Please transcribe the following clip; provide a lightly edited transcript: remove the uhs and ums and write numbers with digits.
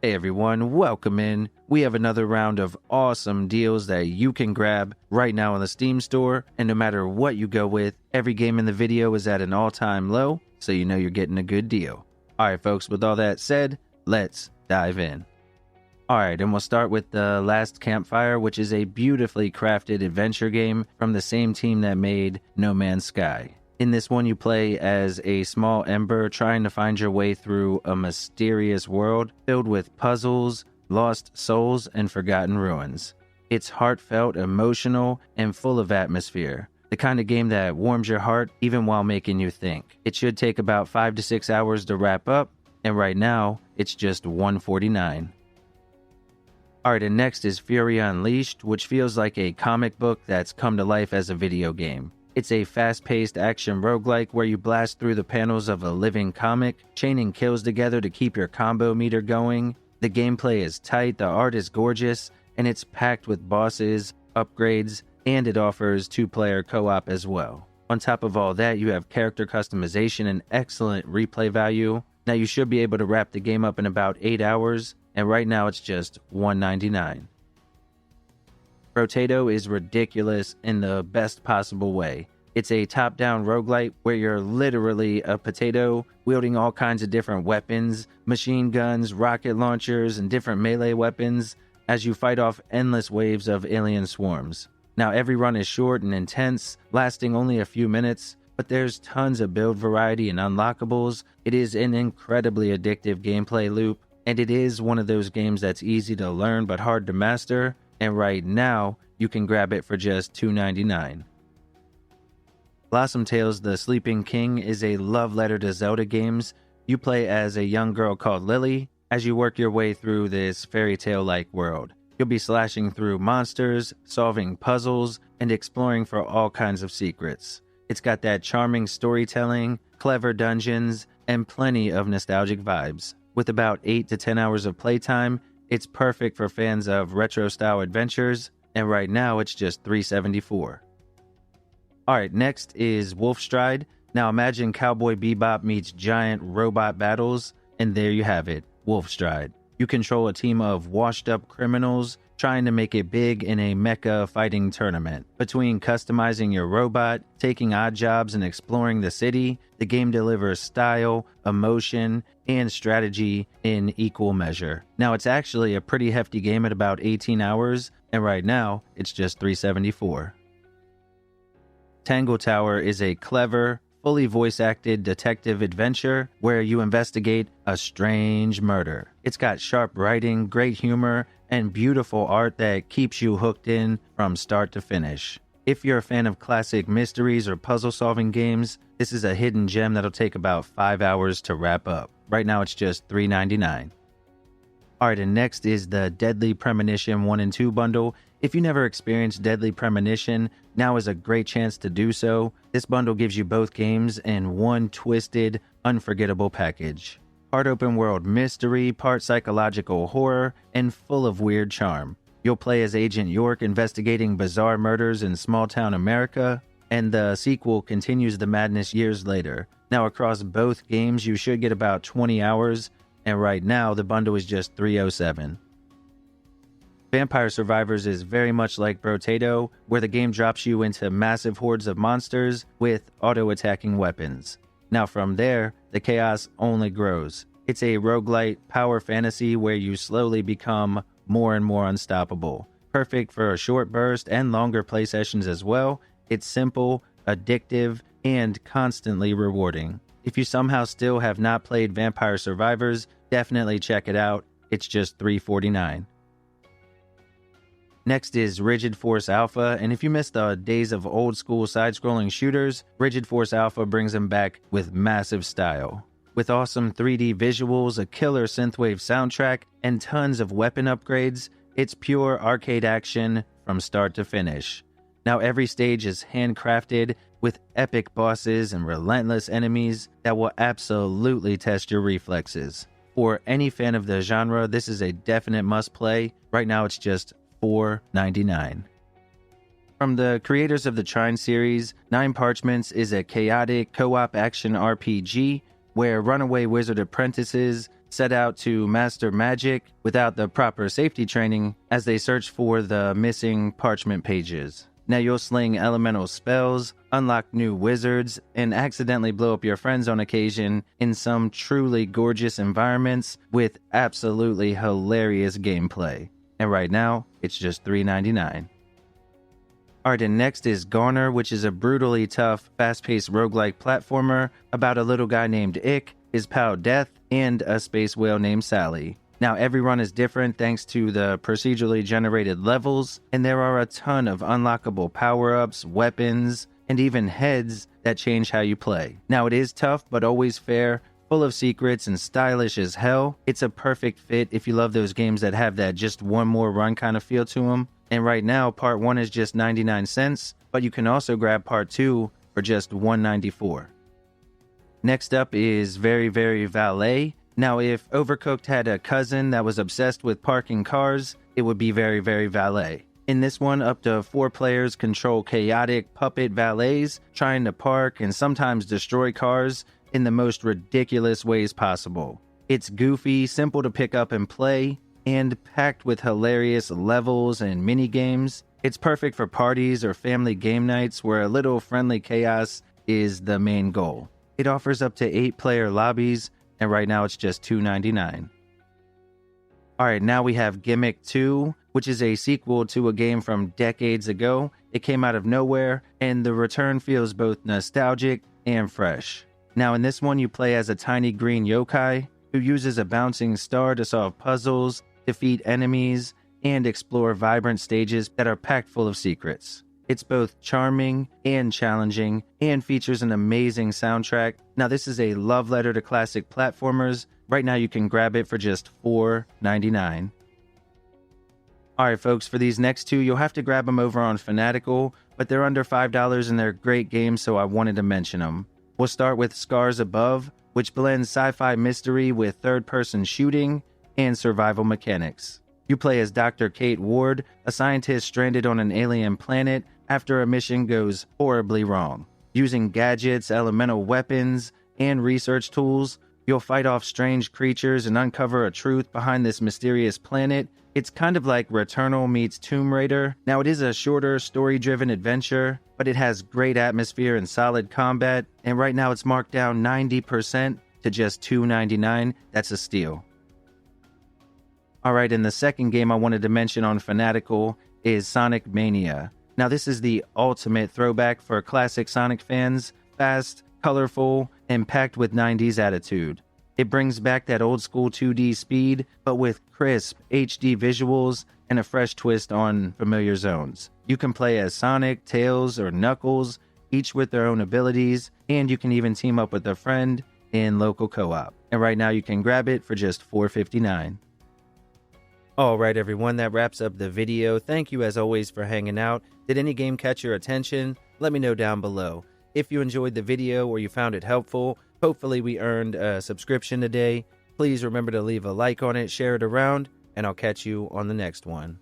Hey everyone, welcome in. We have another round of awesome deals that you can grab right now in the Steam store, and no matter what you go with, every game in the video is at an all-time low, so you know you're getting a good deal. Alright folks, with all that said, let's dive in. Alright, and we'll start with the Last Campfire, which is a beautifully crafted adventure game from the same team that made No Man's Sky. In this one, you play as a small ember trying to find your way through a mysterious world filled with puzzles, lost souls, and forgotten ruins. It's heartfelt, emotional, and full of atmosphere. The kind of game that warms your heart even while making you think. It should take about 5 to 6 hours to wrap up, and right now, it's just $149. Alright, and next is Fury Unleashed, which feels like a comic book that's come to life as a video game. It's a fast-paced action roguelike where you blast through the panels of a living comic, chaining kills together to keep your combo meter going. The gameplay is tight, the art is gorgeous, and it's packed with bosses, upgrades, and it offers 2-player co-op as well. On top of all that, you have character customization and excellent replay value. Now you should be able to wrap the game up in about 8 hours, and right now it's just $199. Brotato is ridiculous in the best possible way. It's a top-down roguelite where you're literally a potato wielding all kinds of different weapons, machine guns, rocket launchers, and different melee weapons as you fight off endless waves of alien swarms. Now every run is short and intense, lasting only a few minutes, but there's tons of build variety and unlockables. It is an incredibly addictive gameplay loop, and it is one of those games that's easy to learn but hard to master. And right now, you can grab it for just $299. Blossom Tales: The Sleeping King is a love letter to Zelda games. You play as a young girl called Lily as you work your way through this fairy tale-like world. You'll be slashing through monsters, solving puzzles, and exploring for all kinds of secrets. It's got that charming storytelling, clever dungeons, and plenty of nostalgic vibes. With about 8 to 10 hours of playtime, it's perfect for fans of retro-style adventures, and right now it's just $374. Alright, next is Wolfstride. Now imagine Cowboy Bebop meets giant robot battles, and there you have it, Wolfstride. You control a team of washed-up criminals trying to make it big in a mecha fighting tournament. Between customizing your robot, taking odd jobs, and exploring the city, the game delivers style, emotion, and strategy in equal measure. Now it's actually a pretty hefty game at about 18 hours, and right now it's just $374. Tangle Tower is a clever, fully voice-acted detective adventure where you investigate a strange murder. It's got sharp writing, great humor, and beautiful art that keeps you hooked in from start to finish. If you're a fan of classic mysteries or puzzle-solving games, this is a hidden gem that'll take about 5 hours to wrap up. Right now it's just $399. Alright, and next is the Deadly Premonition 1 and 2 bundle. If you never experienced Deadly Premonition, now is a great chance to do so. This bundle gives you both games in one twisted, unforgettable package. Part open world mystery, part psychological horror, and full of weird charm. You'll play as Agent York investigating bizarre murders in small-town America, and the sequel continues the madness years later. Now across both games, you should get about 20 hours, and right now the bundle is just $307. Vampire Survivors is very much like Brotato, where the game drops you into massive hordes of monsters with auto-attacking weapons. Now from there, the chaos only grows. It's a roguelite power fantasy where you slowly become more and more unstoppable. Perfect for a short burst and longer play sessions as well. It's simple, addictive, and constantly rewarding. If you somehow still have not played Vampire Survivors, definitely check it out. It's just $349. Next is Rigid Force Alpha, and if you missed the days of old school side-scrolling shooters, Rigid Force Alpha brings them back with massive style. With awesome 3D visuals, a killer synthwave soundtrack, and tons of weapon upgrades, it's pure arcade action from start to finish. Now every stage is handcrafted with epic bosses and relentless enemies that will absolutely test your reflexes. For any fan of the genre, this is a definite must-play. Right now it's just $499. From the creators of the Trine series, Nine Parchments is a chaotic co-op action RPG where runaway wizard apprentices set out to master magic without the proper safety training as they search for the missing parchment pages. Now you'll sling elemental spells, unlock new wizards, and accidentally blow up your friends on occasion in some truly gorgeous environments with absolutely hilarious gameplay. And right now, it's just $3.99. Alright, and next is GoNNER, which is a brutally tough, fast-paced roguelike platformer about a little guy named Ick, his pal Death, and a space whale named Sally. Now, every run is different thanks to the procedurally generated levels, and there are a ton of unlockable power-ups, weapons, and even heads that change how you play. Now, it is tough, but always fair, full of secrets, and stylish as hell. It's a perfect fit if you love those games that have that just one more run kind of feel to them. And right now, Part 1 is just 99 cents, but you can also grab Part 2 for just $1.94. Next up is Very Very Valet. Now, if Overcooked had a cousin that was obsessed with parking cars, it would be Very Very Valet. In this one, up to 4 players control chaotic puppet valets trying to park and sometimes destroy cars in the most ridiculous ways possible. It's goofy, simple to pick up and play, and packed with hilarious levels and mini games. It's perfect for parties or family game nights where a little friendly chaos is the main goal. It offers up to 8-player lobbies, and right now it's just $2.99. Alright, now we have Gimmick 2, which is a sequel to a game from decades ago. It came out of nowhere, and the return feels both nostalgic and fresh. Now in this one, you play as a tiny green yokai who uses a bouncing star to solve puzzles, defeat enemies, and explore vibrant stages that are packed full of secrets. It's both charming and challenging and features an amazing soundtrack. Now this is a love letter to classic platformers. Right now you can grab it for just $4.99. Alright folks, for these next two, you'll have to grab them over on Fanatical, but they're under $5 and they're great games, so I wanted to mention them. We'll start with Scars Above, which blends sci-fi mystery with third-person shooting and survival mechanics. You play as Dr. Kate Ward, a scientist stranded on an alien planet after a mission goes horribly wrong. Using gadgets, elemental weapons, and research tools, you'll fight off strange creatures and uncover a truth behind this mysterious planet. It's kind of like Returnal meets Tomb Raider. Now it is a shorter, story-driven adventure, but it has great atmosphere and solid combat, and right now it's marked down 90% to just $2.99. That's a steal. Alright, and the second game I wanted to mention on Fanatical is Sonic Mania. Now this is the ultimate throwback for classic Sonic fans, fast, colorful, and packed with 90s attitude. It brings back that old school 2D speed, but with crisp HD visuals and a fresh twist on familiar zones. You can play as Sonic, Tails, or Knuckles, each with their own abilities, and you can even team up with a friend in local co-op. And right now you can grab it for just $4.59. Alright everyone, that wraps up the video. Thank you as always for hanging out. Did any game catch your attention? Let me know down below. If you enjoyed the video or you found it helpful, hopefully we earned a subscription today. Please remember to leave a like on it, share it around, and I'll catch you on the next one.